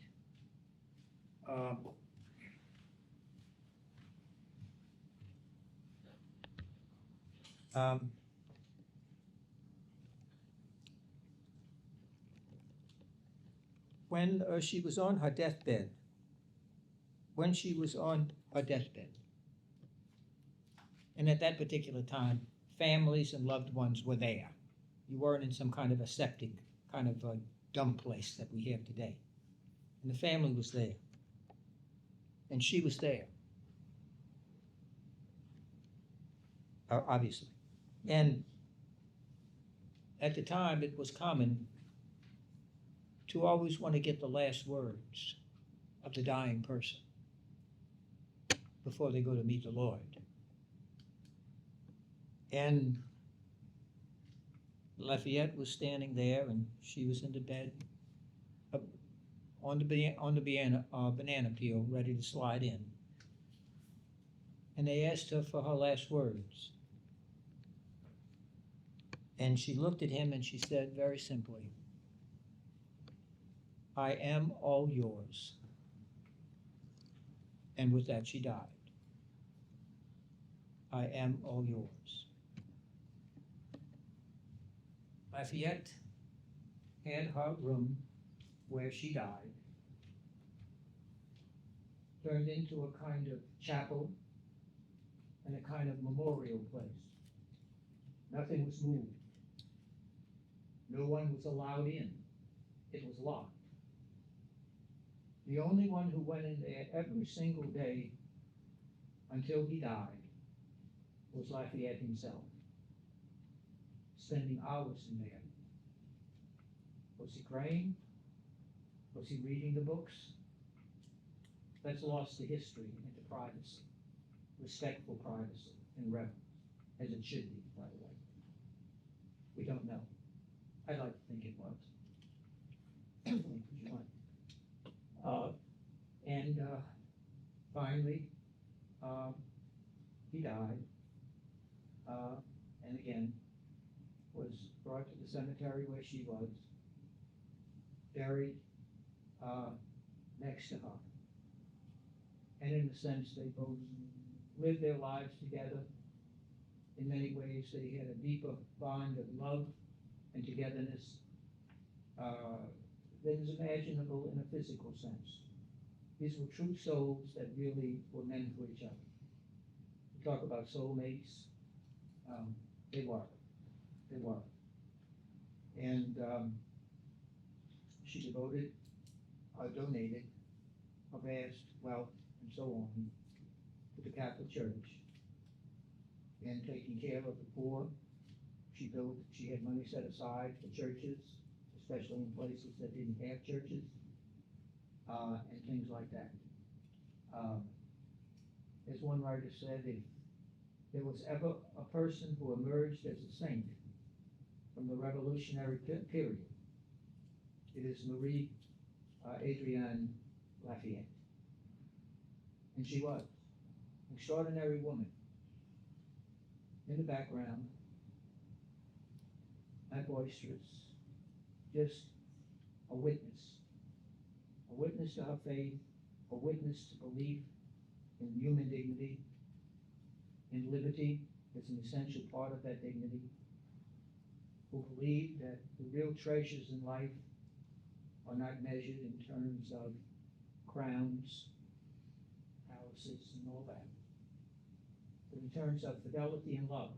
when she was on her deathbed, and at that particular time, families and loved ones were there. You weren't in some kind of aseptic, kind of a dumb place that we have today. And the family was there. And she was there. Obviously. And at the time, it was common to always want to get the last words of the dying person before they go to meet the Lord. And Lafayette was standing there, and she was in the bed on the banana peel, ready to slide in. And they asked her for her last words. And she looked at him and she said very simply, "I am all yours." And with that, she died. I am all yours. Lafayette had her room where she died turned into a kind of chapel and a kind of memorial place. Nothing was moved. No one was allowed in. It was locked. The only one who went in there every single day until he died was Lafayette himself, spending hours in there. Was he praying? Was he reading the books? That's lost to history and to privacy, respectful privacy and reverence, as it should be, by the way. We don't know. I'd like to think it was. And finally, he died, and again, was brought to the cemetery where she was, buried next to her. And in a sense, they both lived their lives together. In many ways, they had a deeper bond of love and togetherness than is imaginable in a physical sense. These were true souls that really were meant for each other. We talk about soulmates. They were. And she donated her vast wealth and so on to the Catholic Church. And taking care of the poor, she had money set aside for churches, especially in places that didn't have churches, and things like that. As one writer said, if there was ever a person who emerged as a saint from the Revolutionary period, it is Marie Adrienne Lafayette. And she was an extraordinary woman. In the background, not boisterous, just a witness to her faith, a witness to belief in human dignity, in liberty as an essential part of that dignity, who believed that the real treasures in life are not measured in terms of crowns, palaces, and all that, but in terms of fidelity and love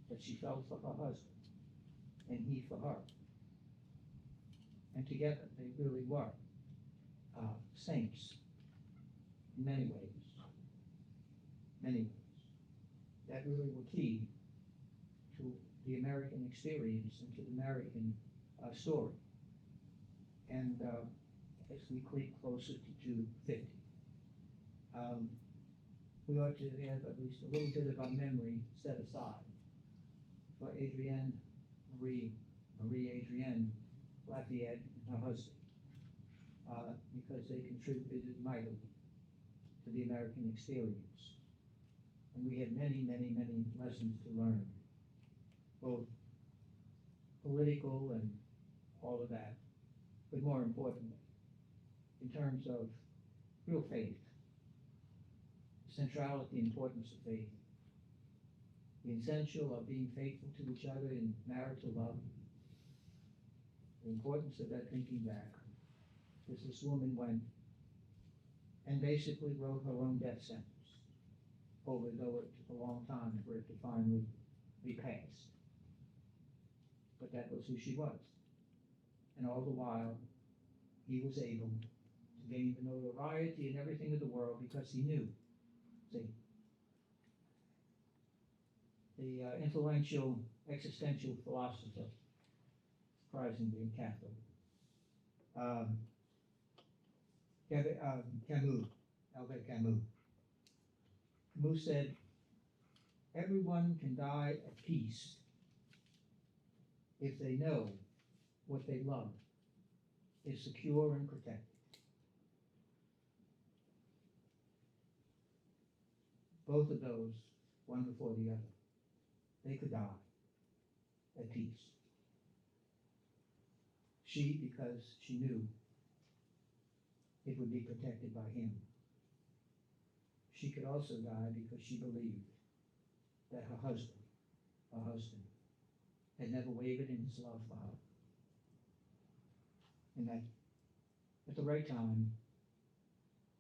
that she felt for her husband and he for her. And together they really were saints in many ways. That really were key to the American experience and to the American story. And as we creep closer to 250, we ought to have at least a little bit of our memory set aside for Adrienne Marie Adrienne Lafayette and her husband, because they contributed mightily to the American experience. And we have many, many, many lessons to learn, both political and all of that, but more importantly, in terms of real faith, centrality, importance of faith, the essential of being faithful to each other in marital love, the importance of that thinking back, as this woman went and basically wrote her own death sentence, though it took a long time for it to finally be passed. But that was who she was. And all the while, he was able to gain the notoriety and everything of the world because he knew. See, the influential existential philosopher, surprisingly Catholic, Camus, Albert Camus. Camus said, everyone can die at peace if they know what they love is secure and protected. Both of those, one before the other, they could die at peace. She, because she knew it would be protected by him. She could also die because she believed that her husband, had never wavered in his love for her. And that at the right time,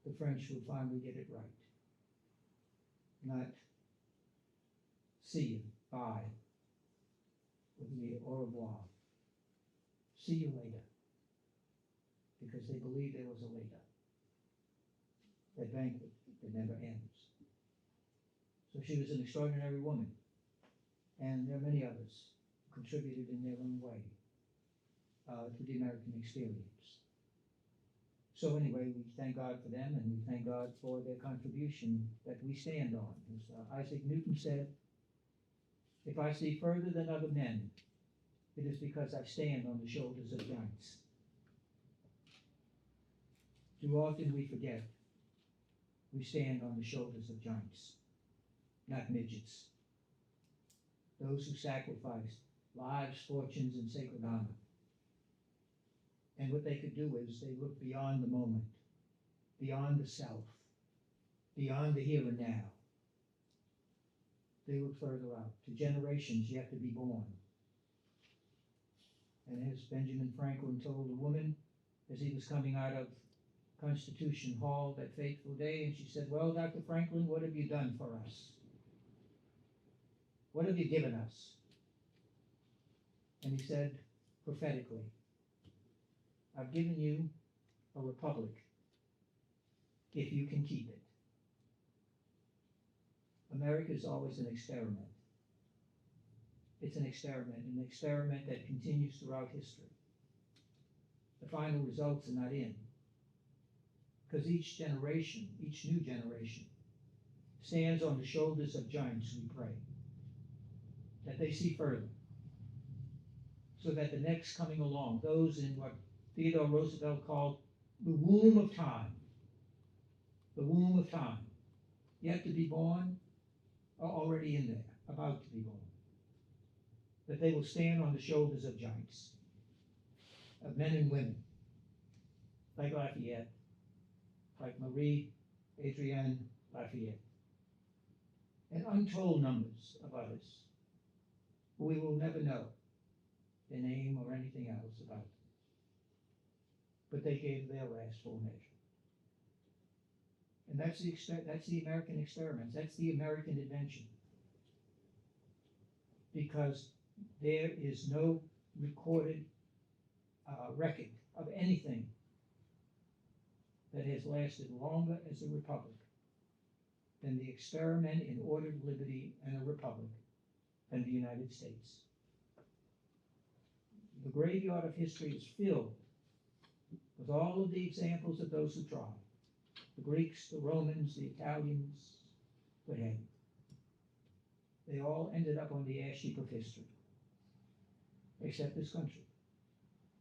the French would finally get it right. Not see you, bye, with the au revoir. See you later. Because they believed there was a later. That banquet that never ends. So she was an extraordinary woman. And there are many others who contributed in their own way to the American experience. So anyway, we thank God for them, and we thank God for their contribution that we stand on. As Isaac Newton said, if I see further than other men, it is because I stand on the shoulders of giants. Too often we forget we stand on the shoulders of giants, not midgets. Those who sacrificed lives, fortunes, and sacred honor. And what they could do is they look beyond the moment, beyond the self, beyond the here and now. They look further out, to generations yet to be born. And as Benjamin Franklin told a woman as he was coming out of Constitution Hall that fateful day, and she said, well, Dr. Franklin, what have you done for us? What have you given us? And he said prophetically, I've given you a republic if you can keep it. America is always an experiment. It's an experiment that continues throughout history. The final results are not in, because each generation, each new generation, stands on the shoulders of giants, we pray, that they see further, so that the next coming along, those in what Theodore Roosevelt called the womb of time, yet to be born, are already in there, about to be born, that they will stand on the shoulders of giants, of men and women, like Lafayette, like Marie Adrienne Lafayette, and untold numbers of others who we will never know their name or anything else about them. But they gave their last full measure. And that's the American experiment. That's the American invention. Because there is no recorded record of anything that has lasted longer as a republic than the experiment in ordered liberty and a republic than the United States. The graveyard of history is filled with all of the examples of those who tried, The Greeks, the Romans, the Italians, what have you. They all ended up on the ash heap of history. Except this country.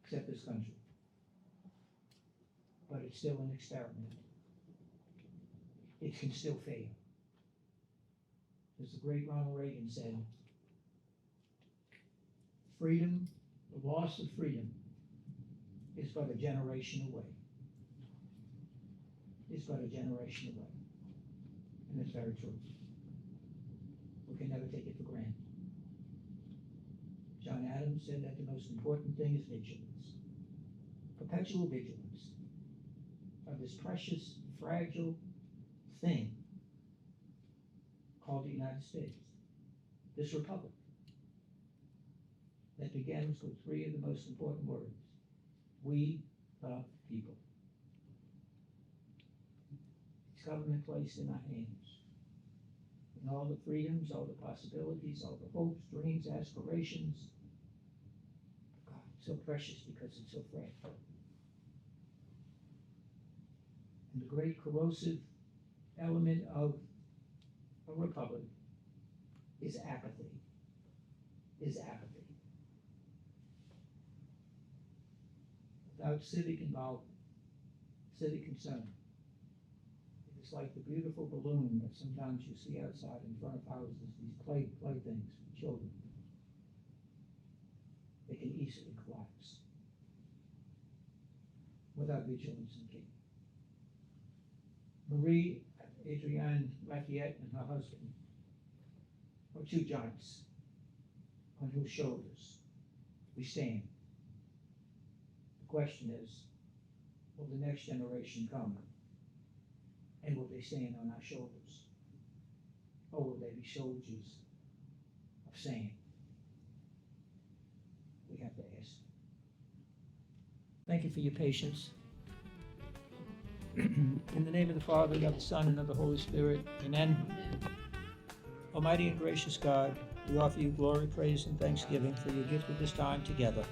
Except this country. But it's still an experiment. It can still fail. As the great Ronald Reagan said, freedom, the loss of freedom, is but a generation away. It's but a generation away. And it's very true. We can never take it for granted. John Adams said that the most important thing is vigilance. Perpetual vigilance of this precious, fragile thing called the United States. This republic that begins with three of the most important words. We the people. It's government placed in our hands. And all the freedoms, all the possibilities, all the hopes, dreams, aspirations. God, it's so precious because it's so fragile. And the great corrosive element of a republic is apathy. Without civic involvement, civic concern. It's like the beautiful balloon that sometimes you see outside in front of houses, these playthings for children. They can easily collapse without vigilance and care. Marie, ADRIENNE, Lafayette, and her husband are two giants on whose shoulders we stand. The question is, will the next generation come? And will they stand on our shoulders? Or will they be soldiers of sand? We have to ask. Thank you for your patience. In the name of the Father, and of the Son, and of the Holy Spirit, amen. Almighty and gracious God, we offer you glory, praise, and thanksgiving for your gift of this time together.